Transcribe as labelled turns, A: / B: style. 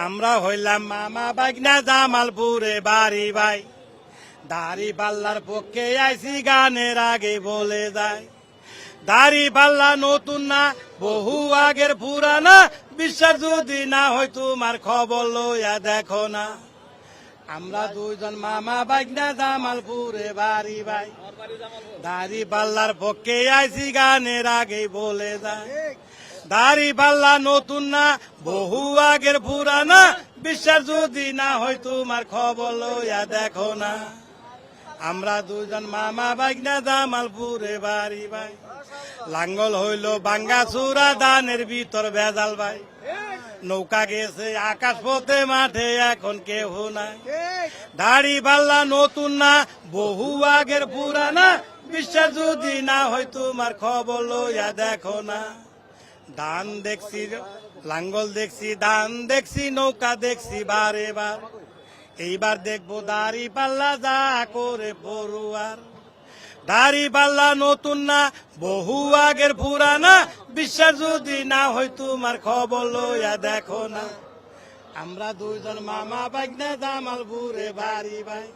A: আমরা হইলাম মামা বাগনা জামালপুরে বাড়ি ভাই, দাড়ি পাল্লার পক্ষে আইসি গানের আগে বলে যায়। দাড়ি পাল্লা নতুন না বহু আগের পুরানা, বিশ্বাস যদি না হয় তোমার খবর লইয়া দেখো না। আমরা দুইজন মামা বাগনা জামালপুরে বাড়ি ভাই, দাড়ি পাল্লার পক্ষে আইসি গানের আগে বলে যায়। দাড়ি পাল্লা নতুন না বহু আগের পুরানা, বিশ্বাস যদি না হয় তোমার খবর লইয়া দেখো না। আমরা দুজন মামা বাগনা জামালপুরে বাড়ি ভাই, লাঙ্গল হইল বাঙ্গা চূড়া ধানের ভিতর ভেজাল ভাই। নৌকা গেছে আকাশ পথে মাঠে এখন কেহ নাই। দাড়ি পাল্লা নতুন না বহু আগের পুরানা, বিশ্বাস যদি না হয় তোমার খবর লইয়া দেখো না। ধান দেখছি লাঙ্গল দেখছি, ধান দেখছি, নৌকা দেখছি বারে বার, এইবার দেখবো দাড়ি পাল্লা যা করে পড়ুয়ার। দাড়ি পাল্লা নতুন না বহু আগের পুরানা, বিশ্বাস যদি না হয় তোমার খবর লইয়া দেখো না। আমরা দুইজন মামা বাগনা জামালপুরে বাড়ি ভাই।